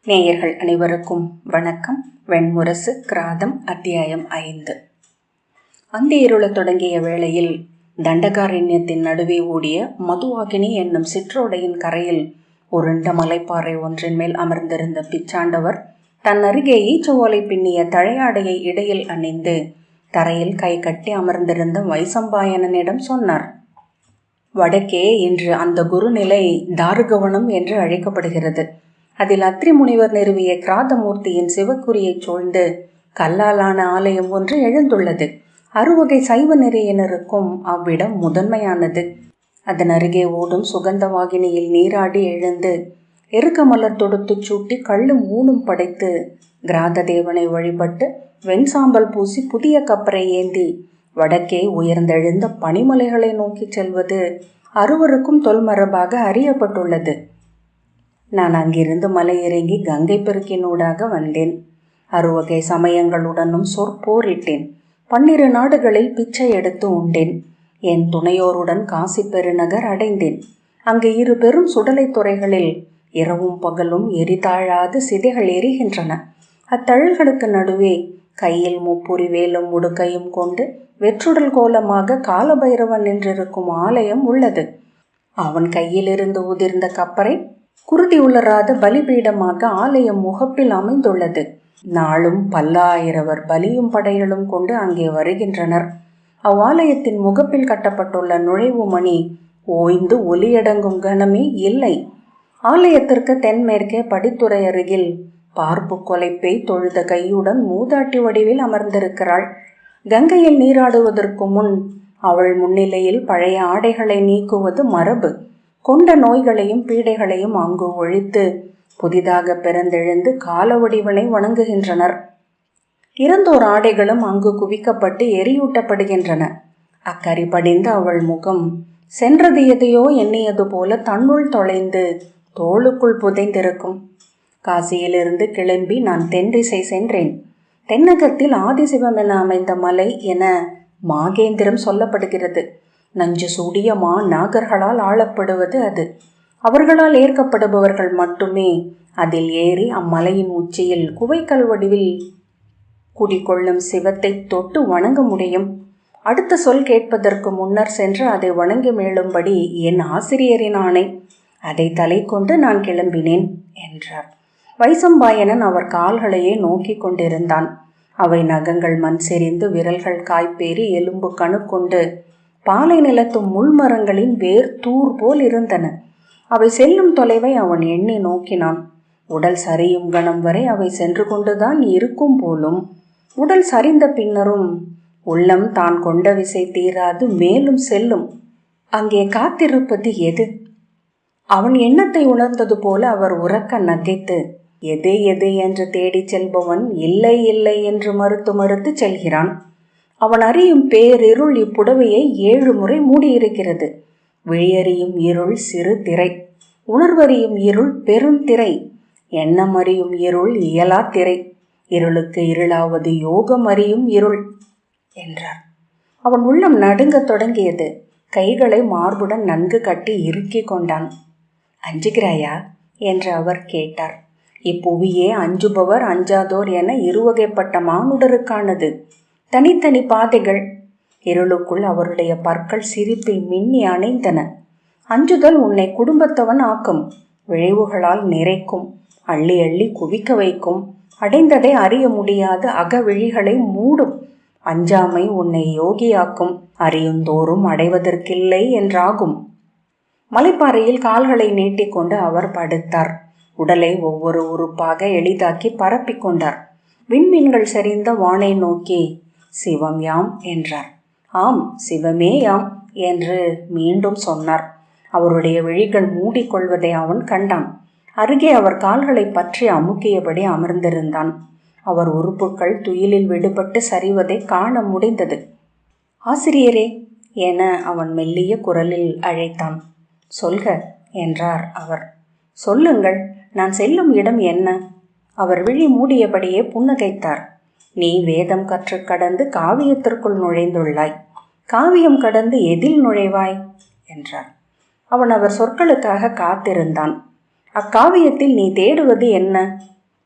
நேயர்கள் அனைவருக்கும் வணக்கம். வெண்முரசு கிராதம் அத்தியாயம் 5. அந்தியிருளத் தொடங்கிய வேளையில் தண்டகாரண்யத்தின் நடுவே ஓடிய மதுவாகினி என்னும் சிற்றோடையின் கரையில் உருண்ட மலைப்பாறை ஒன்றின் மேல் அமர்ந்திருந்த பிச்சாண்டவர் தன் அருகே ஈச்சவோலை பின்னிய தழையாடையை இடையில் அணிந்து தரையில் கை கட்டி அமர்ந்திருந்த வைசம்பாயனனிடம் சொன்னார். வடக்கே இன்று அந்த குருநிலை தாருகவனம் என்று அழைக்கப்படுகிறது. அதில் அத்ரி முனிவர் நிறுவிய கிராதமூர்த்தியின் சிவக்குறியை சூழ்ந்து கல்லாலான ஆலயம் ஒன்று எழுந்துள்ளது. 6 சைவ நெறியினருக்கும் அவ்விடம் முதன்மையானது. அதன் அருகே ஓடும் சுகந்தவாகினியில் நீராடி எழுந்து எருக்க மலர் தொடுத்து சூட்டி கள்ளும் ஊனும் படைத்து கிராத தேவனை வழிபட்டு வெண்சாம்பல் பூசி புதிய கப்பரை ஏந்தி வடக்கே உயர்ந்தெழுந்த பனிமலைகளை நோக்கி செல்வது 6 தொல்மரபாக அறியப்பட்டுள்ளது. நான் அங்கிருந்து மலை இறங்கி கங்கை பெருக்கினூடாக வந்தேன். 6 சமயங்களுடனும் சொற்போரிட்டேன். 12 நாடுகளில் பிச்சை எடுத்து உண்டேன். என் துணையோருடன் காசி பெருநகர் அடைந்தேன். அங்கு 2 பெரும் சுடலை துறைகளில் இரவும் பகலும் எரிதாழாது சிதைகள் எரிகின்றன. அத்தழல்களுக்கு நடுவே கையில் முப்புரி வேலும் முடுக்கையும் கொண்டு வெற்றுடல் கோலமாக காலபைரவன் நின்றிருக்கும் ஆலயம் உள்ளது. அவன் கையிலிருந்து உதிர்ந்த கப்பரை குருதி உலராத பலிபீடமாக ஆலயம் முகப்பில் அமைந்துள்ளது. நாளும் பல்லாயிரவர் பலியும் படைகளும் கொண்டு அங்கே வருகின்றனர். அவ்வாலயத்தின் முகப்பில் கட்டப்பட்டுள்ள நுழைவு மணி ஓய்ந்து ஒலியடங்கும் கணமே இல்லை. ஆலயத்திற்கு தென்மேற்கே படித்துறை அருகில் பார்ப்பு கொலைப்பை தொழுத கையுடன் மூதாட்டி வடிவில் அமர்ந்திருக்கிறாள். கங்கையில் நீராடுவதற்கு முன் அவள் முன்னிலையில் பழைய ஆடைகளை நீக்குவது மரபு. கொண்ட நோய்களையும் பீடைகளையும் அங்கு ஒழித்து புதிதாக பிறந்தெழுந்து காலவடிவனை வணங்குகின்றனர். இறந்தோர் ஆடைகளும் அங்கு குவிக்கப்பட்டு எரியூட்டப்படுகின்றன. அக்கரி படிந்த அவள் முகம் சென்றது எதையோ எண்ணியது போல தன்னுள் தொலைந்து தோளுக்குள் புதைந்திருக்கும். காசியிலிருந்து கிளம்பி நான் தென்திசை சென்றேன். தென்னகத்தில் ஆதிசிவம் என அமைந்த மலை என மாகேந்திரம் சொல்லப்படுகிறது. நஞ்சு சூடிய நாகர்களால் ஆளப்படுவது அது. அவர்களால் ஏற்கப்படுபவர்கள் மட்டுமே அதில் ஏறி அம்மலையின் உச்சியில் குவைக்கல் வடிவில் குடிக்கொள்ளும் சிவத்தை தொட்டு வணங்க முடியும். அடுத்த சொல் கேட்பதற்கு முன்னர் சென்று அதை வணங்கி மேலும்படி என் ஆசிரியரின் ஆணை. அதை தலை கொண்டு நான் கிளம்பினேன் என்றார். வைசம்பாயனன் அவர் கால்களையே நோக்கி கொண்டிருந்தான். அவை நகங்கள் மண் செறிந்து விரல்கள் காய்ப்பேறி எலும்பு கணு கொண்டு பாலை நிலத்து முள்மரங்களின் வேர் தூர் போல் இருந்தன. அவை செல்லும் தொலைவை அவன் எண்ணி நோக்கினான். உடல் சரியும் கணம் வரை அவை சென்று கொண்டுதான் இருக்கும் போலும். உடல் சரிந்த பின்னரும் உள்ளம் தான் கொண்ட விசை தீராது மேலும் செல்லும். அங்கே காத்திருப்பது எது? அவன் எண்ணத்தை உணர்ந்தது போல அவர் உறக்க நகைத்து, எது எது என்று தேடி செல்பவன் இல்லை இல்லை என்று மறுத்து செல்கிறான். அவன் அறியும் பேரிருள் இப்புடவையை 7 முறை மூடியிருக்கிறது. விழியறியும் இருள் சிறு திரை, உணர்வறியும் இருள் பெருந்திரை, எண்ணம் அறியும் இருள் இயலா திரை, இருளுக்கு இருளாவது யோகம் அறியும் இருள் என்றார். அவன் உள்ளம் நடுங்கத் தொடங்கியது. கைகளை மார்புடன் நன்கு கட்டி இறுக்கி கொண்டான். அஞ்சுகிறாயா என்று அவர் கேட்டார். இப்புவியே அஞ்சுபவர் அஞ்சாதோர் என 2 வகைப்பட்ட மானுடருக்கானது. தனித்தனி பாதைகள். இருளுக்குள் அவருடைய பற்கள் சிரிப்பில் மின்னி அணைந்தன. அஞ்சுதல் உன்னை குடும்பத்தவன் ஆக்கும், விளைவுகளால் நிறைக்கும், அள்ளி அள்ளி குவிக்க வைக்கும், அடைந்ததை அறிய முடியாத அகவிழிகளை மூடும். அஞ்சாமை உன்னை யோகியாக்கும், அறியுந்தோறும் அடைவதற்கில்லை என்றாகும். மலைப்பாறையில் கால்களை நீட்டிக்கொண்டு அவர் படுத்தார். உடலை ஒவ்வொரு உறுப்பாக எளிதாக்கி பரப்பிக்கொண்டார். விண்மீன்கள் சரிந்த வானை நோக்கி சிவம் யாம் என்றார். ஆம், சிவமே யாம் என்று மீண்டும் சொன்னார். அவருடைய விழிகள் மூடிக்கொள்வதை அவன் கண்டான். அருகே அவர் கால்களை பற்றி அமுக்கியபடி அமர்ந்திருந்தான். அவர் உறுப்புகள் துயிலில் விடுபட்டு சரிவதை காண முடிந்தது. ஆசிரியரே என அவன் மெல்லிய குரலில் அழைத்தான். சொல்க என்றார் அவர். சொல்லுங்கள், நான் செல்லும் இடம் என்ன? அவர் விழி மூடியபடியே புன்னகைத்தார். நீ வேதம் கற்று கடந்து காவியத்திற்குள் நுழைந்துள்ளாய். காவியம் கடந்து எதில் நுழைவாய் என்றார். அவன் அவர் சொற்களுக்காக காத்திருந்தான். அக்காவியத்தில் நீ தேடுவது என்ன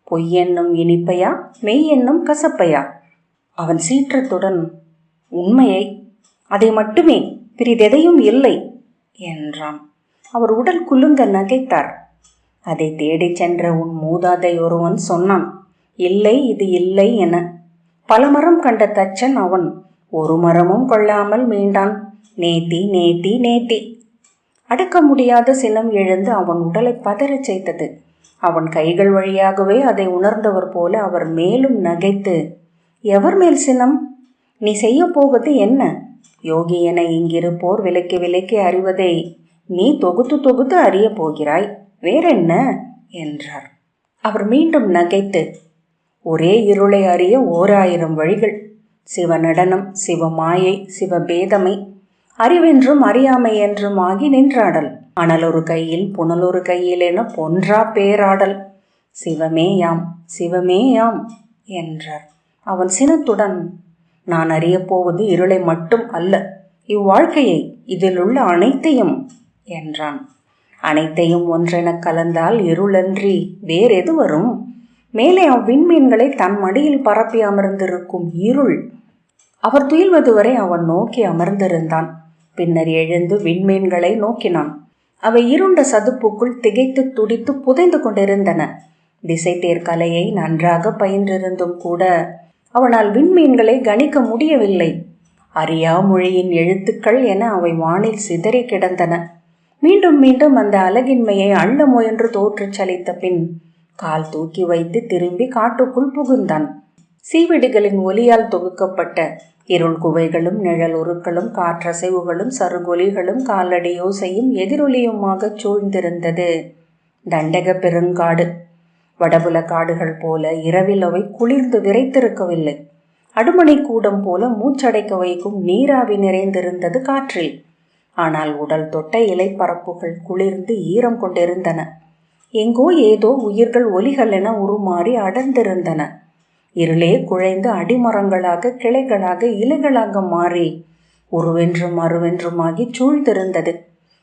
பொய் என்னும் இனிப்பையா மெய் என்னும் கசப்பையா? அவன் சீற்றத்துடன், உண்மையை, அதை மட்டுமே, பிறிதெதையும் இல்லை என்றான். அவர் உடல் குலுங்க நகைத்தார். அதை தேடிச் சென்ற உன் மூதாதை ஒருவன் சொன்னான், இல்லை இது இல்லை என. பல மரம் கண்ட தச்சன் அவன் ஒரு மரமும் கொள்ளாமல் மீண்டான். நேத்தி நேத்தி நேத்தி. அடக்க முடியாத சினம் எழுந்து அவன் உடலை பதறச் செய்தது. அவன் கைகள் வழியாகவே அதை உணர்ந்தவர் போல அவர் மேலும் நகைத்து, எவர் மேல் சினம்? நீ செய்ய போவது என்ன? யோகி என இங்கிருப்போர் விலைக்கு விலைக்கு அறிவதை நீ தொகுத்து தொகுத்து அறிய போகிறாய், வேறென்ன என்றார். அவர் மீண்டும் நகைத்து, ஒரே இருளை அறிய 1000 வழிகள். சிவநடனம், சிவமாயை, சிவபேதமை, அறிவென்றும் அறியாமை என்றும் ஆகி நின்றாடல். அனலொரு கையில் புனலொரு கையில் என பொன்றா பேராடல். சிவமேயாம் சிவமேயாம் என்றார். அவன் சினத்துடன், நான் அறியப்போவது இருளை மட்டும் அல்ல, இவ்வாழ்க்கையை, இதிலுள்ள அனைத்தையும் என்றான். அனைத்தையும் ஒன்றென கலந்தால் இருளன்றி வேறெது வரும்? மேலே அவ்விண்மீன்களை தன் மடியில் பரப்பி அமர்ந்திருக்கும் இருள். அவர் துயில்வது வரை அவன் நோக்கி அமர்ந்திருந்தான். பின்னர் எழுந்து விண்மீன்களை நோக்கினான். அவை இருண்ட சதுப்புக்குள் திகைத்து துடித்து புதைந்து கொண்டிருந்தன. திசை தேர்கலையை நன்றாக பயின்றிருந்தும் கூட அவனால் விண்மீன்களை கணிக்க முடியவில்லை. அறியா மொழியின் எழுத்துக்கள் என அவை வானில் சிதறி கிடந்தன. மீண்டும் மீண்டும் அந்த அழகின்மையை அள்ள முயன்று தோற்றுச் சலித்த பின் கால் தூக்கி வைத்து திரும்பி காட்டுக்குள் புகுந்தான். சீவிடுகளின் ஒலியால் தொகுக்கப்பட்ட இருள் குவைகளும் நிழல் உருக்களும் காற்றசைவுகளும் சருகொலிகளும் காலடியோசையும் எதிரொலியுமாக சூழ்ந்திருந்தது தண்டக பெருங்காடு. வடபுல காடுகள் போல இரவில் அவை குளிர்ந்து விரைத்திருக்கவில்லை. அடுமணி கூடம் போல மூச்சடைக்க வைக்கும் நீராவி நிறைந்திருந்தது காற்றில். ஆனால் உடல் தொட்ட இலைப்பரப்புகள் குளிர்ந்து ஈரம் கொண்டிருந்தன. எங்கோ ஏதோ உயிர்கள் ஒலிகள் என உருமாறி அடர்ந்திருந்தன. இருளே குழைந்து அடிமரங்களாக, கிளைகளாக, இலைகளாக மாறி உருவென்றும் மறுவென்றுமாகி சூழ்ந்திருந்தது.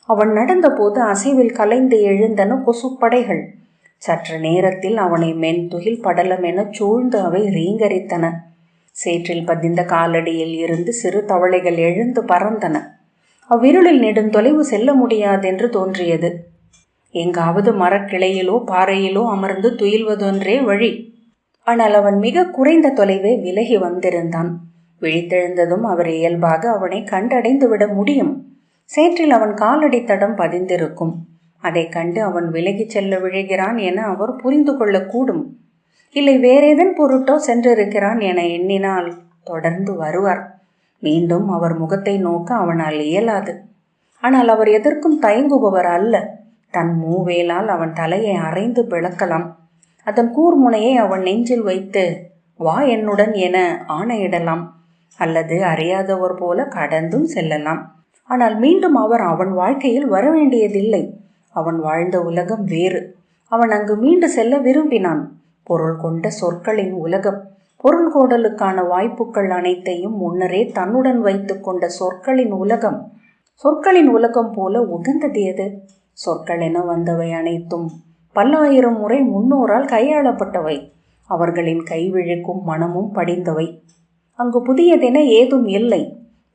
அவன் நடந்தபோது அசைவில் கலைந்து எழுந்தன கொசுப்படைகள். சற்று நேரத்தில் அவனை மென்துகில் படலம் என சூழ்ந்து அவை ரீங்கரித்தன. சேற்றில் பதிந்த காலடியில் இருந்து சிறு தவளைகள் எழுந்து பறந்தன. அவ்விருளில் நெடுந்தொலைவு செல்ல முடியாதென்று தோன்றியது. எங்காவது மரக்கிளையிலோ பாறையிலோ அமர்ந்து துயில்வதொன்றே வழி. ஆனால் அவன் மிக குறைந்த தொலைவே விலகி வந்திருந்தான். விழித்தெழுந்ததும் அவர் இயல்பாக அவனை கண்டடைந்து விட முடியும். சேற்றில் அவன் காலடி தடம் பதிந்திருக்கும். அதை கண்டு அவன் விலகி செல்ல விழைகிறான் என அவர் புரிந்து கொள்ளக்கூடும். இல்லை, வேறேதன் பொருட்டோ சென்றிருக்கிறான் என எண்ணினால் தொடர்ந்து வருவார். மீண்டும் அவர் முகத்தை நோக்க அவனால் இயலாது. ஆனால் அவர் எதற்கும் தயங்குபவர் அல்ல. தன் மூவேலால் அவன் தலையை அரைந்து விளக்கலாம். அதன் கூர்முனையை அவன் நெஞ்சில் வைத்து வா என்னுடன் என ஆணையிடலாம். அல்லது அறியாதவர் போல கடந்தும் செல்லலாம். ஆனால் மீண்டும் அவர் அவன் வாழ்க்கையில் வரவேண்டியதில்லை. அவன் வாழ்ந்த உலகம் வேறு. அவன் அங்கு மீண்டு செல்ல விரும்பினான். பொருள் கொண்ட சொற்களின் உலகம். பொருள் கோடலுக்கான வாய்ப்புகள் அனைத்தையும் முன்னரே தன்னுடன் வைத்து கொண்ட சொற்களின் உலகம். சொற்களின் உலகம் போல உகந்தது எது? சொற்கள் என வந்தவை அனைத்தும் 1000 முறை முன்னோரால் கையாளப்பட்டவை. அவர்களின் கைவிழிக்கும் மனமும் படிந்தவை. அங்கு புதியதென ஏதும் இல்லை.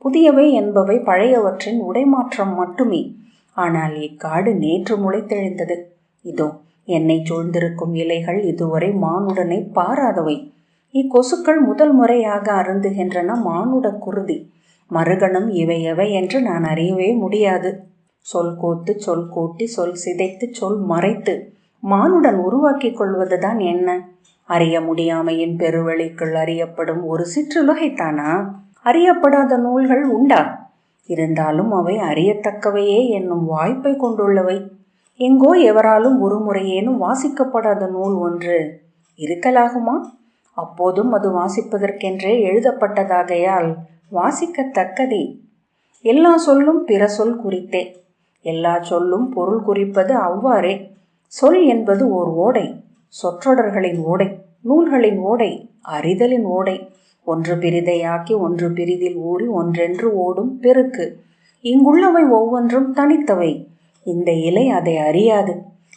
புதியவை என்பவை பழையவற்றின் உடைமாற்றம் மட்டுமே. ஆனால் இக்காடு நேற்று முளைத்தெழுந்தது. இதோ என்னை சூழ்ந்திருக்கும் இலைகள் இதுவரை மானுடனை பாராதவை. இக்கொசுக்கள் முதல் முறையாக அருந்துகின்றன மானுட குருதி. மறுகணம் இவை எவை என்று நான் அறியவே முடியாது. சொல் கோத்து, சொல் கூட்டி, சொல் சிதைத்து, சொல் மறைத்து மானுடன் உருவாக்கி கொள்வதுதான் என்ன? அறிய முடியாமையின் பெருவெளிக்குள் அறியப்படும் ஒரு சிற்றுலகைத்தானா? அறியப்படாத நூல்கள் உண்டா? இருந்தாலும் அவை அறியத்தக்கவையே என்னும் வாய்ப்பை கொண்டுள்ளவை. எங்கோ எவராலும் ஒரு முறையேனும் வாசிக்கப்படாத நூல் ஒன்று இருக்கலாகுமா? அப்போதும் அது வாசிப்பதற்கென்றே எழுதப்பட்டதாகையால் வாசிக்கத்தக்கதே. எல்லா சொல்லும் பிற சொல் குறித்தே. எல்லா சொல்லும் பொருள் குறிப்பது அவ்வாறே. சொல் என்பது ஓர் ஓடை. சொற்றொடர்களின் ஓடை, நூல்களின் ஓடை, அறிதலின் ஓடை. ஒன்று பிரிதையாக்கி ஒன்று பிரிதில் ஊறி ஒன்றென்று ஓடும் பெருக்கு. இங்குள்ளவை ஒவ்வொன்றும் தனித்தவை. இந்த இலை அதை அறியாது.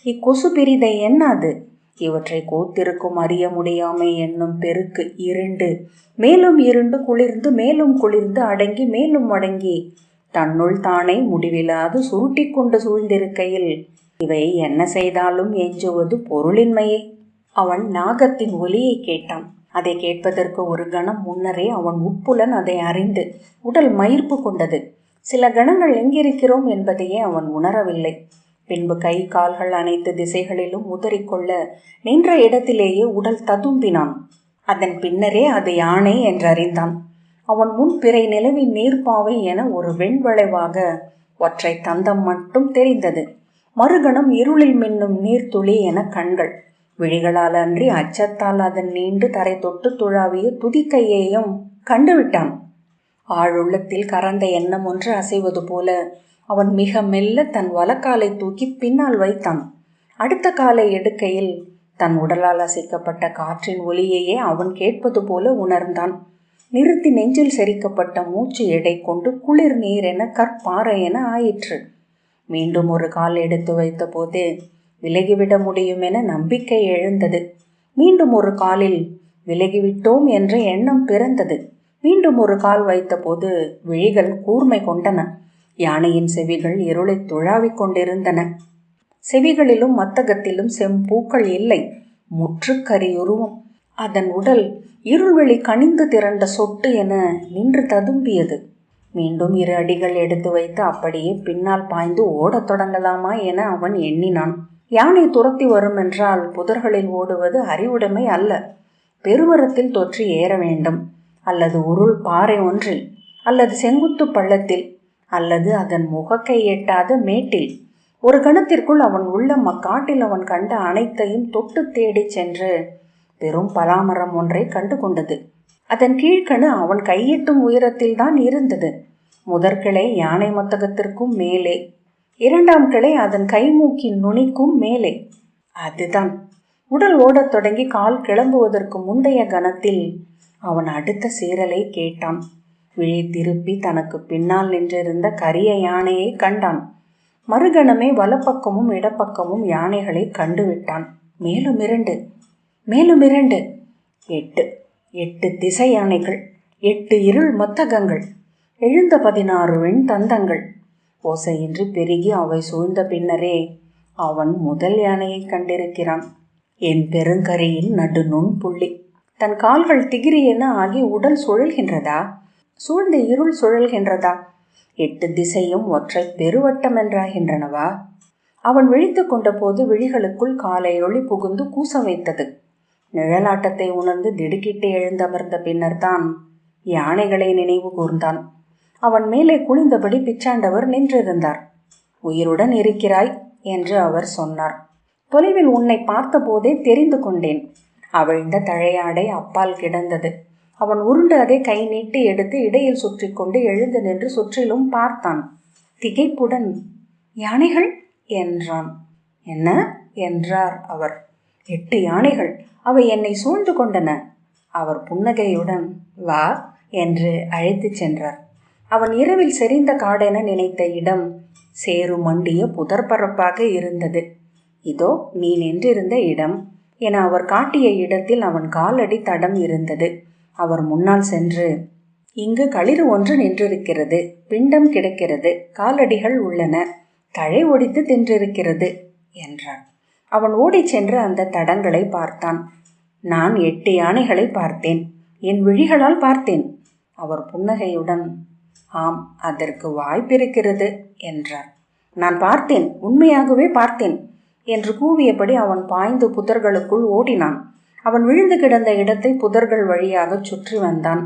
இக்கொசு பிரிதை என்னாது? இவற்றை கோத்திருக்கும் அறிய முடியாமை என்னும் பெருக்கு இருண்டு, மேலும் இருண்டு குளிர்ந்து மேலும் குளிர்ந்து அடங்கி மேலும் அடங்கி தன்னுள் தானே முடிவிலாது சுருட்டி கொண்டு சூழ்ந்திருக்கையில் இவை என்ன செய்தாலும் எஞ்சுவது பொருளின்மையே. அவன் நாகத்தின் ஒலியை கேட்டான். அதை கேட்பதற்கு ஒரு கணம் முன்னரே அவன் உட்புலன் அதை அறிந்து உடல் மயிர்ப்பு கொண்டது. சில கணங்கள் எங்கிருக்கிறோம் என்பதையே அவன் உணரவில்லை. பின்பு கை கால்கள் அனைத்து திசைகளிலும் உதறிக்கொள்ள நின்ற இடத்திலேயே உடல் ததும்பினான். அதன் பின்னரே அது யானை என்றறிந்தான். அவன் முன் பிறை நிலவின் நீர்ப்பாவை என ஒரு வெண்வளைவாக ஒற்றை தந்தம் மட்டும் தெரிந்தது. மறுகணம் இருளில் மின்னும் நீர்த்துளி என கண்கள். விழிகளால் அன்றி அச்சத்தால் அதன் நீண்டு தரை தொட்டு துழாவிய துதிக்கையையும் கண்டுவிட்டான். ஆழுள்ளத்தில் கறந்த எண்ணம் ஒன்று அசைவது போல அவன் மிக மெல்ல தன் வலக்காலை தூக்கி பின்னால் வைத்தான். அடுத்த காலை எடுக்கையில் தன் உடலால் அசைக்கப்பட்ட காற்றின் ஒலியையே அவன் கேட்பது போல உணர்ந்தான். நிறுத்தி நெஞ்சில் செரிக்கப்பட்ட மூச்சு எடை கொண்டு குளிர் நீர் என கற்பாறை என ஆயிற்று. மீண்டும் ஒரு கால் எடுத்து வைத்த போதே விலகிவிட முடியும் என நம்பிக்கை எழுந்தது. மீண்டும் ஒரு காலில் விலகிவிட்டோம் என்ற எண்ணம் பிறந்தது. மீண்டும் ஒரு கால் வைத்தபோது விழிகள் கூர்மை கொண்டன. யானையின் செவிகள் இருளை துழாவிக் கொண்டிருந்தன. செவிகளிலும் மத்தகத்திலும் செம்பூக்கள் இல்லை, முற்றுக்கரியுருவம். அதன் உடல் இருள்வெளி கனிந்து திரண்ட சொட்டு என நின்று ததும்பியது. மீண்டும் 2 அடிகள் எடுத்து வைத்து அப்படியே பின்னால் பாய்ந்து ஓடத் தொடங்கலாமா என அவன் எண்ணினான். யானை துரத்தி வரும் என்றால் புதர்களில் ஓடுவது அறிவுடைமை அல்ல. பெருமரத்தில் தொற்றி ஏற வேண்டும், அல்லது உருள் பாறை ஒன்றில், அல்லது செங்குத்து பள்ளத்தில், அல்லது அதன் முகக்கை எட்டாத மேட்டில். ஒரு கணத்திற்குள் அவன் உள்ளம் அக்காட்டில் அவன் கண்ட அனைத்தையும் தொட்டு தேடி சென்று பெரும் பலாமரம் ஒன்றை கண்டு கொண்டது. அதன் கீழ்கணு அவன் கையெட்டும் உயரத்தில் தான் இருந்தது. முதற்கிளை யானை மத்தகத்திற்கும் மேலே, 2ஆம் கிளை அதன் கைமூக்கின் நுனிக்கும் மேலே. அதுதான். உடல் ஓடத் தொடங்கி கால் கிளம்புவதற்கு முந்தைய கணத்தில் அவன் அடுத்த சீரலை கேட்டான். விழி திருப்பி தனக்கு பின்னால் நின்றிருந்த கரிய யானையை கண்டான். மறுகணமே வலப்பக்கமும் இடப்பக்கமும் யானைகளை கண்டுவிட்டான். மேலும் 2, மேலும் 2. 8 திசை யானைகள், 8 இருள் மத்தகங்கள், எழுந்த 16 வெண் தந்தங்கள். ஓசையின்றி பெருகி அவை சூழ்ந்த பின்னரே அவன் முதல் யானையை கண்டிருக்கிறான். என் பெருங்கரியின் நடு நுண் புள்ளி. தன் கால்கள் திகிரி என ஆகி உடல் சுழல்கின்றதா? சூழ்ந்த இருள் சுழல்கின்றதா? 8 திசையும் ஒற்றை பெருவட்டம் என்றாகின்றனவா? அவன் விழித்து கொண்ட போது விழிகளுக்குள் காலை ஒளி புகுந்து கூச வைத்தது. நிழலாட்டத்தை உணர்ந்து திடுக்கிட்டு எழுந்தமர்ந்த பின்னர் தான் யானைகளை நினைவு கூர்ந்தான். அவன் மேலே குனிந்தபடி பிச்சாண்டவர் நின்றிருந்தார். உயிருடன் இருக்கிறாய் என்று அவர் சொன்னார். தொலைவில் உன்னை பார்த்த போதே தெரிந்து கொண்டேன். அவிழ்ந்த தழையாடை அப்பால் கிடந்தது. அவன் உருண்டு அதை கை நீட்டி எடுத்து இடையில் சுற்றி கொண்டு எழுந்து நின்று சுற்றிலும் பார்த்தான். திகைப்புடன், யானைகள் என்றான். என்ன என்றார் அவர். 8 யானைகள். அவை என்னை சூழ்ந்து கொண்டன. அவர் புன்னகையுடன் வா என்று அழைத்து சென்றார். அவன் இரவில் செறிந்த காடென நினைத்த இடம் சேறு மண்டிய புதர்பரப்பாக இருந்தது. இதோ நீ நின்றிருந்த இடம் என அவர் காட்டிய இடத்தில் அவன் காலடி தடம் இருந்தது. அவர் முன்னால் சென்று, இங்கு களிறு ஒன்று நின்றிருக்கிறது, பிண்டம் கிடக்கிறது, காலடிகள் உள்ளன, தழை ஒடித்து தின்றிருக்கிறது என்றான். அவன் ஓடிச் சென்று அந்த தடங்களை பார்த்தான். நான் 8 யானைகளை பார்த்தேன், என் விழிகளால் பார்த்தேன். அவர் புன்னகையுடன், ஆம், அதற்கு வாய்ப்பிருக்கிறது என்றார். நான் பார்த்தேன், உண்மையாகவே பார்த்தேன் என்று கூவியபடி அவன் பாய்ந்து புதர்களுக்குள் ஓடினான். அவன் விழுந்து கிடந்த இடத்தை புதர்கள் வழியாக சுற்றி வந்தான்.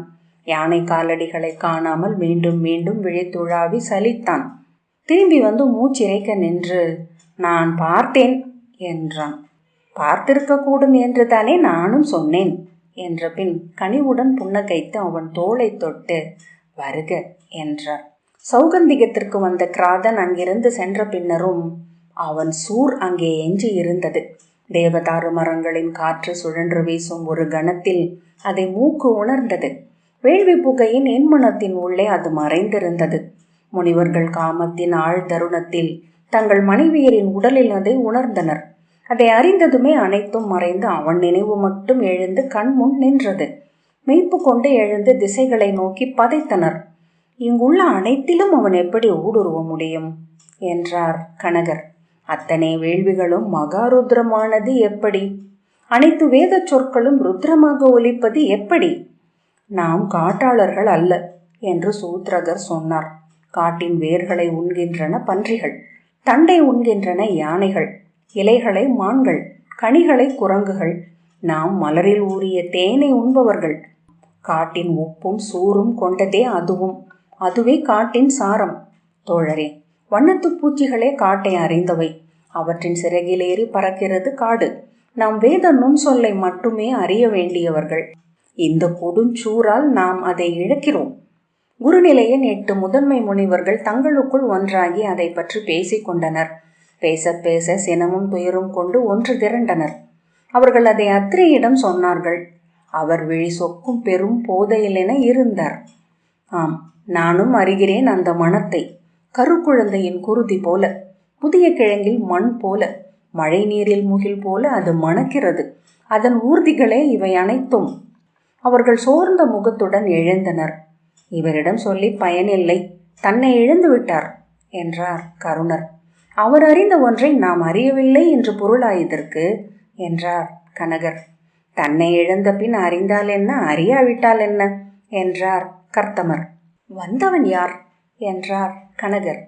யானை காலடிகளை காணாமல் மீண்டும் மீண்டும் விழித்துழாவி சலித்தான். திரும்பி வந்து மூச்சிறைக்க நின்று, நான் பார்த்தேன் என்றான். பார்த்திருக்க கூடும் என்று தானே நானும் சொன்னேன் என்ற பின் கனிவுடன் புன்னகைத்து அவன் தோளை தொட்டு வருக என்றார். சௌகந்திகத்திற்கு வந்த கிராதன் அங்கிருந்து சென்ற பின்னரும் அவன் சூர் அங்கே எஞ்சி இருந்தது. தேவதாரு மரங்களின் காற்று சுழன்று வீசும் ஒரு கணத்தில் அதை மூக்கு உணர்ந்தது. வேள்வி புகையின் என்மனத்தின் உள்ளே அது மறைந்திருந்தது. முனிவர்கள் காமத்தின் ஆழ் தருணத்தில் தங்கள் மனைவியரின் உடலில் அதை உணர்ந்தனர். அதை அறிந்ததுமே அனைத்தும் மறைந்து அவன் நினைவு மட்டும் எழுந்து கண் முன் நின்றது. மெய்ப்பு கொண்டு எழுந்து திசைகளை நோக்கி பதைத்தனர். இங்குள்ள அனைத்திலும் அவன் எப்படி ஊடுருவ முடியும் என்றார் கனகர். அத்தனை வேள்விகளும் மகாருத்ரமானது எப்படி? அனைத்து வேத சொற்களும் ருத்ரமாக ஒலிப்பது எப்படி? நாம் காட்டாளர்கள் அல்ல என்று சூத்ரகர் சொன்னார். காட்டின் வேர்களை உண்கின்றன பன்றிகள், தண்டை உண்கின்றன யானைகள், இலைகளை மான்கள், கனிகளை குரங்குகள். நாம் மலரில் ஊறிய தேனை உண்பவர்கள். காட்டின் உப்பும் சூறும் கொண்டதே அதுவே காட்டின் சாரம். தோழரே, வண்ணத்து பூச்சிகளே காட்டை அறிந்தவை. அவற்றின் சிறகிலேறி பறக்கிறது காடு. நாம் வேத நுண் சொல்லை மட்டுமே அறிய வேண்டியவர்கள். இந்த கொடுஞ்சூறால் நாம் அதை இழக்கிறோம். குருநிலையின் 8 முதன்மை முனிவர்கள் தங்களுக்குள் ஒன்றாகி அதை பற்றி பேசிக்கொண்டனர். பேச பேச சினமும் துயரும் கொண்டு ஒன்று திரண்டனர். அவர்கள் அதை அத்திரியிடம் சொன்னார்கள். அவர் விழி சொக்கும் பெரும் போதையிலென இருந்தார். ஆம், நானும் அறிகிறேன் அந்த மனத்தை. கருக்குழந்தையின் குருதி போல, புதிய கிழங்கில் மண் போல, மழை நீரில் முகில் போல அது மணக்கிறது. அதன் ஊர்திகளே இவை அனைத்தும். அவர்கள் சோர்ந்த முகத்துடன் எழுந்தனர். இவரிடம் சொல்லி பயனில்லை, தன்னை இழந்து விட்டார் என்றார் கருணர். அவர் அறிந்த ஒன்றை நாம் அறியவில்லை என்று பொருளாயதற்கு என்றார் கனகர். தன்னை இழந்த பின் அறிந்தால் என்ன, அறியாவிட்டால் என்ன என்றார் கர்த்தமர். வந்தவன் யார் என்றார் கனகர்.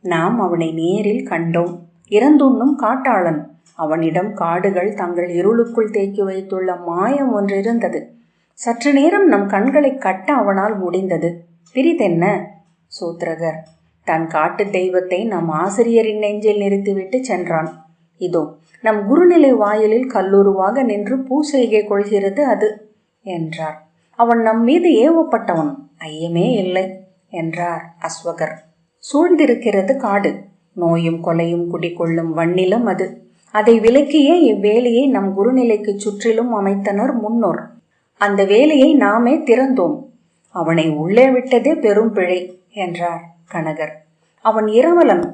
நாம் அவனை நேரில் கண்டோம். இறந்துண்ணும் காட்டாளன். அவனிடம் காடுகள் தங்கள் இருளுக்குள் தேக்கி வைத்துள்ள மாயம் ஒன்றிருந்தது. சற்று நேரம் நம் கண்களை கட்ட அவனால் முடிந்தது. பிரிதென்ன? சூத்ரகர் தன் காட்டு தெய்வத்தை நம் ஆசிரியரின் நெஞ்சில் நிறுத்திவிட்டு சென்றான். இதோ நம் குருநிலை வாயிலில் கல்லுருவாக நின்று பூசெய்கை கொள்கிறது அது என்றார். அவன் நம் மீது ஏவப்பட்டவன், ஐயமே இல்லை என்றார் அஸ்வகர். சூழ்ந்திருக்கிறது காடு. நோயும் கொலையும் குடிக்கொள்ளும் வன்னிலம் அது. அதை விலக்கியே இவ்வேலையை நம் குருநிலைக்கு சுற்றிலும் அமைத்தனர் முன்னோர். அந்த வேலையை நாமே திறந்தோம். அவனை உள்ளே விட்டதே பெரும் பிழை என்றார் கனகர். அவன் இரவலன்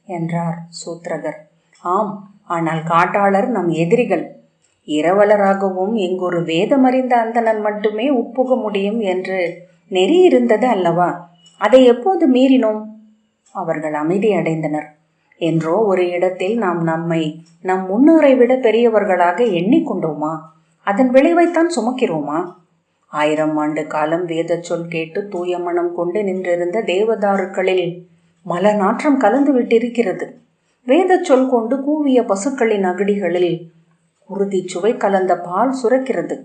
என்றார் சூத்ரகர். ஆம், ஆனால் காட்டாளர் நம் எதிரிகள். இரவலராகவும் இங்கொரு வேதமறிந்த அந்தணன் மட்டுமே உட்புக முடியும் என்று நெறி இருந்தது அல்லவா? அதை எப்போது மீறினோம்? அவர்கள் அமைதி அடைந்தனர். என்றோ ஒரு இடத்தில் நாம் நம்மை நம் முன்னோரை விட பெரியவர்களாக எண்ணிக்கொண்டோமா? அதன் விளைவைத்தான் சுமக்கிறோமா? 1000 ஆண்டு காலம் வேத சொல் கேட்டு தூய மனம் கொண்டு நின்றிருந்த தேவதாருக்களில் மல நாற்றம் கலந்து விட்டிருக்கிறது. வேத சொல் கொண்டு கூவிய பசுக்களின் அகடிகளில் உறுதி சுவை கலந்த பால் சுரக்கிறது.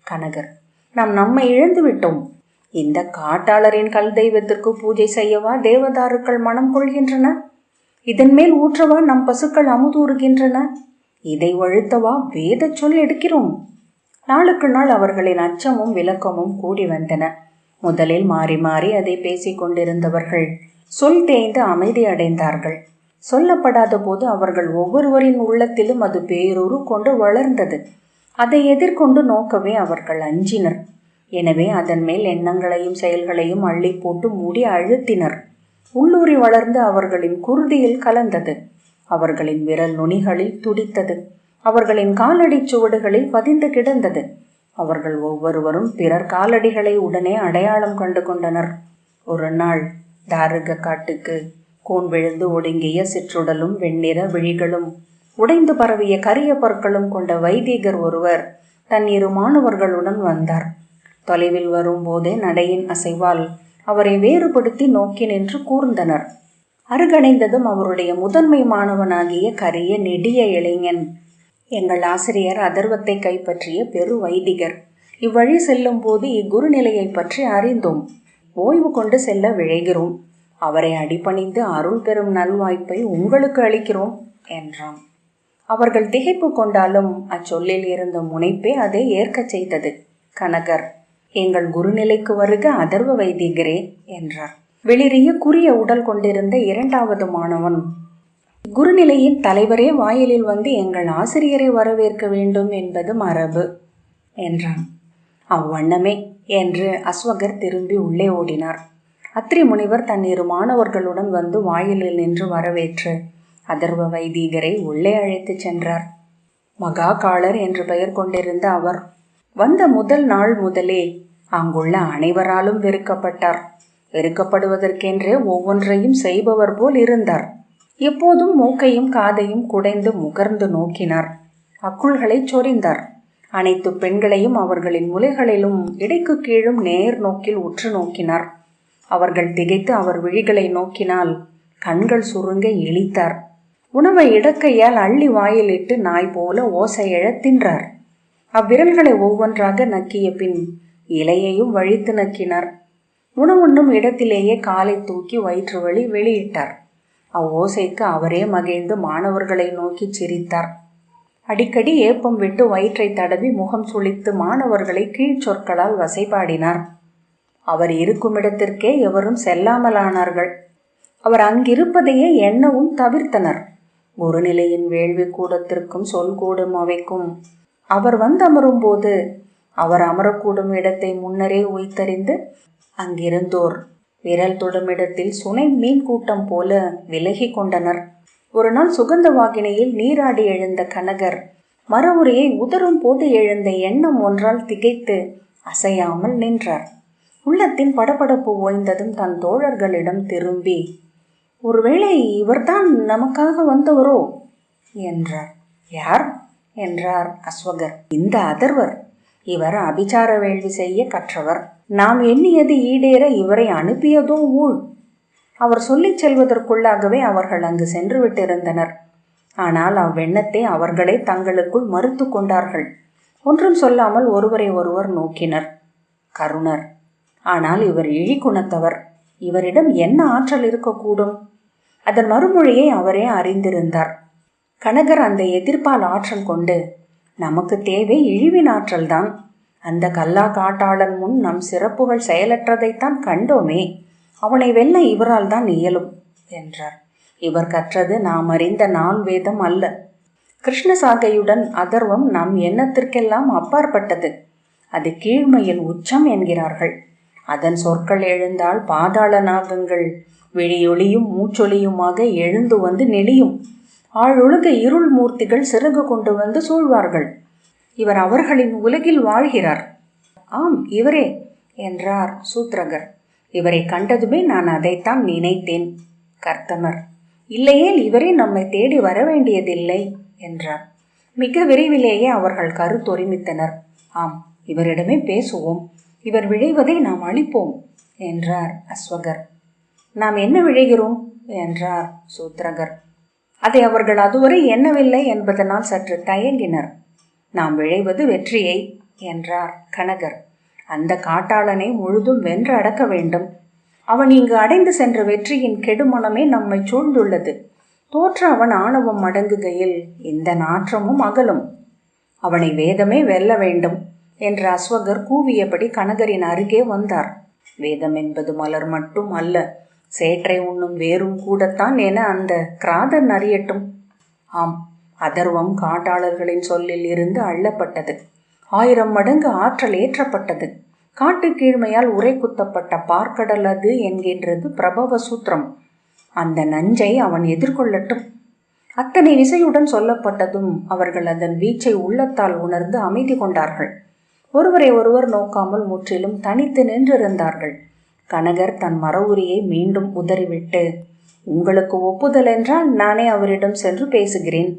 கனகர், நாம் நம்மை இழந்து விட்டோம். இந்த காட்டாளரின் கல் தெய்வத்திற்கு பூஜை செய்யவா தேவதாருக்கள் மனம் கொள்கின்றன? இதன் மேல் ஊற்றவா நம் பசுக்கள் அமுதூறுகின்றன? இதை வழுத்தவா வேத சொல் எடுக்கிறோம்? நாளுக்கு நாள் அவர்களின் அச்சமும் விளக்கமும் கூடி வந்தன. முதலில் மாறி மாறி அதை பேசிக் கொண்டிருந்தவர்கள் சொல் தேய்ந்து அமைதி அடைந்தார்கள். சொல்லப்படாத போது அவர்கள் ஒவ்வொருவரின் உள்ளத்திலும் அது பேரூறு கொண்டு வளர்ந்தது. அதை எதிர்கொண்டு நோக்கவே அவர்கள் அஞ்சினர். எனவே அதன் மேல் எண்ணங்களையும் செயல்களையும் அள்ளி போட்டு மூடி அழுத்தினர். உள்ளூரி வளர்ந்து அவர்களின் குருதியில் கலந்தது. அவர்களின் விரல் நுனிகளில் துடித்தது. அவர்களின் காலடி சுவடுகளில் பதிந்து கிடந்தது. அவர்கள் ஒவ்வொருவரும் பிறர் காலடிகளை உடனே அடையாளம் கண்டு கொண்டனர். ஒரு நாள் தாருக காட்டுக்கு கூன் விழுந்து ஒடுங்கிய சிற்றுடலும் வெண்ணிற விழிகளும் உடைந்து பரவிய கரிய பற்களும் கொண்ட வைதிகர் ஒருவர் தன் 2 மாணவர்களுடன் வந்தார். தொலைவில் வரும்போதே நடையின் அசைவால் அவரை வேறுபடுத்தி நோக்கி நின்று கூர்ந்தனர். அருகணைந்ததும் அவருடைய முதன்மை மாணவனாகிய கரிய நெடிய இளைஞன், எங்கள் ஆசிரியர் அதர்வத்தை கைப்பற்றிய பெரு வைதிகர். இவ்வழி செல்லும் போது இக்குருநிலையை பற்றி அறிந்தோம். ஓய்வு கொண்டு செல்ல விழைகிறோம். அவரை அடிபணிந்து அருள் பெறும் நல்வாய்ப்பை உங்களுக்கு அளிக்கிறோம் என்றான். அவர்கள் திகைப்பு கொண்டாலும் அச்சொல்லில் இருந்த முனைப்பே அதை ஏற்கச் செய்தது. கனகர், எங்கள் குருநிலைக்கு வருக அதர்வ வைதிகரே என்றார். வெளிரிய குரிய உடல் கொண்டிருந்த 2வது மாணவன், குருநிலையின் தலைவரே வாயிலில் வந்து எங்கள் ஆசிரியரை வரவேற்க வேண்டும் என்பது மரபு என்றான். அவ்வண்ணமே என்று அஸ்வகர் திரும்பி உள்ளே ஓடினார். அத்ரி முனிவர் தன் 2 மாணவர்களுடன் வந்து வாயிலில் நின்று வரவேற்று அதர்வ வைதிகரை உள்ளே அழைத்து சென்றார். மகாகாளர் என்று பெயர் கொண்டிருந்த அவர் வந்த முதல் நாள் முதலே அங்குள்ள அனைவராலும் வெறுக்கப்பட்டார். வெறுக்கப்படுவதற்கென்றே ஒவ்வொன்றையும் செய்பவர் போல் இருந்தார். எப்போதும் மூக்கையும் காதையும் குடைந்து முகர்ந்து நோக்கினார். அக்குள்களை சொரிந்தார். அனைத்து பெண்களையும் அவர்களின் முலைகளிலும் இடைக்கு கீழும் நேர் நோக்கில் உற்று நோக்கினார். அவர்கள் திகைத்து அவர் விழிகளை நோக்கினால் கண்கள் சுருங்க இழித்தார். உணவை இடக்கையால் அள்ளி வாயிலிட்டு நாய் போல ஓசை எழத் தின்றார். அவ்விரல்களை ஒவ்வொன்றாக நக்கிய பின் இலையையும் வழித்து நக்கினார். உணவுண்ணும் இடத்திலேயே காலை தூக்கி வயிற்று வழி வெளியிட்டார். அவ்வோசைக்கு அவரே மகிழ்ந்து மாணவர்களை நோக்கி சிரித்தார். அடிக்கடி ஏப்பம் விட்டு வயிற்றை தடவி முகம் சுளித்து மாணவர்களை கீழ்ச்சொற்களால் வசைபாடினார். அவர் இருக்குமிடத்திற்கே எவரும் செல்லாமலானார்கள். அவர் அங்கிருப்பதையே எண்ணவும் தவிர்த்தனர். குருநிலையின் வேள்வி கூடத்திற்கும் சொல்கூடும் அவைக்கும் அவர் வந்தமரும் போது அவர் அமரக்கூடும் இடத்தை முன்னரே உய்தறிந்து அங்கிருந்தோர் விரல் தொடும் இடத்தில் சுனை மீன் கூட்டம் போல விலகி கொண்டனர். ஒரு நாள் சுகந்த வாகினியில் நீராடி எழுந்த கனகர் மர உரையை உதரும் போது எழுந்த எண்ணம் ஒன்றால் திகைத்து அசையாமல் நின்றார். உள்ளத்தின் படபடப்பு ஓய்ந்ததும் தன் தோழர்களிடம் திரும்பி, ஒருவேளை இவர்தான் நமக்காக வந்தவரோ என்றார். யார் என்றார் அஸ்வகர். இந்த அதர்வர். இவர் அபிச்சார வேள்வி செய்ய கற்றவர். நாம் எண்ணியது ஈடேற இவரை அனுப்பியதோ ஊழ். அவர் சொல்லிச் செல்வதற்குள்ளாகவே அவர்கள் அங்கு சென்று விட்டிருந்தனர். ஆனால் அவ்வெண்ணத்தை அவர்களே தங்களுக்குள் மறுத்து கொண்டார்கள். ஒன்றும் சொல்லாமல் ஒருவரை ஒருவர் நோக்கினர். கருணர். ஆனால் இவர் இழிகுணத்தவர். இவரிடம் என்ன ஆற்றல் இருக்கக்கூடும்? அதன் மறுமொழியை அவரே அறிந்திருந்தார். கனகர் அந்த எதிர்ப்பால் ஆற்றல் கொண்டு, நமக்கு தேவை இழிவின் ஆற்றல்தான். அந்த கல்லா காட்டாளன் முன் நம் சிறப்புகள் செயலற்றதைத்தான் கண்டோமே, அவனை வெல்ல இவரால் தான் இயலும் என்றார். இவர் கற்றது நாம் அறிந்த நால் வேதம் அல்ல. கிருஷ்ணசாகையுடன் அதர்வம் நம் எண்ணத்திற்கெல்லாம் அப்பாற்பட்டது. அது கீழ்மையின் உச்சம் என்கிறார்கள். அதன் சொற்கள் எழுந்தால் பாதாள நாகங்கள் விழியொளியும் மூச்சொலியுமாக எழுந்து வந்து நெளியும். ஆழொழுக இருள் மூர்த்திகள் சிறகு கொண்டு வந்து சூழ்வார்கள். இவர் அவர்களின் உலகில் வாழ்கிறார். ஆம், இவரே என்றார் சூத்ரகர். இவரை கண்டதுமே நான் அதைத்தான் நினைத்தேன். கர்த்தமர். இல்லையேல் இவரே நம்மை தேடி வர வேண்டியதில்லை என்றார். மிக விரைவிலேயே அவர்கள் கருத்தொருமித்தனர். ஆம், இவரிடமே பேசுவோம். இவர் விழைவதை நாம் அழிப்போம் என்றார் அஸ்வகர். நாம் என்ன விழைகிறோம் என்றார் சூத்ரகர். அதை அவர்கள் அதுவரை எண்ணவில்லை என்பதனால் சற்று தயங்கினர். நாம் விழைவது வெற்றியை என்றார் கனகர். அந்த காட்டாளனை முழுதும் வென்று அடக்க வேண்டும். அவன் இங்கு அடைந்து சென்ற வெற்றியின் கெடுமனமே நம்மை சூழ்ந்துள்ளது. தோற்ற அவன் ஆணவம் அடங்குகையில் இந்த நாற்றமும் அகலும். அவனை வேதமே வெல்ல வேண்டும் என்று அஸ்வகர் கூவியபடி கனகரின் அருகே வந்தார். வேதம் என்பது மலர் மட்டும் அல்ல, சேற்றை உண்ணும் வேரும் கூடத்தான் என அந்த கிராதன் அறியட்டும். ஆம், அதர்வம் காட்டாளர்களின் சொல்லில் இருந்து அள்ளப்பட்டது. 1000 மடங்கு ஆற்றல் ஏற்றப்பட்டது. காட்டு கீழ்மையால் உரை குத்தப்பட்ட பார்க்கடல் அது என்கின்றது பிரபவ சூத்திரம். அந்த நஞ்சை அவன் எதிர்கொள்ளட்டும். அத்தனை விசையுடன் சொல்லப்பட்டதும் அவர்கள் அதன் வீச்சை உள்ளத்தால் உணர்ந்து அமைதி கொண்டார்கள். ஒருவரை ஒருவர் நோக்காமல் முற்றிலும் தனித்து நின்றிருந்தார்கள். கனகர் தன் மர உரியை மீண்டும் உதறிவிட்டு, உங்களுக்கு ஒப்புதல் என்றால் நானே அவரிடம் சென்று பேசுகிறேன்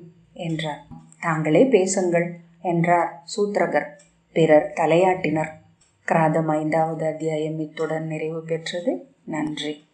என்றார். தாங்களே பேசுங்கள் என்றார் சூத்ரகர். பிறர் தலையாட்டினர். கிராதம் 5வது அத்தியாயம் இத்துடன் நிறைவு பெற்றது. நன்றி.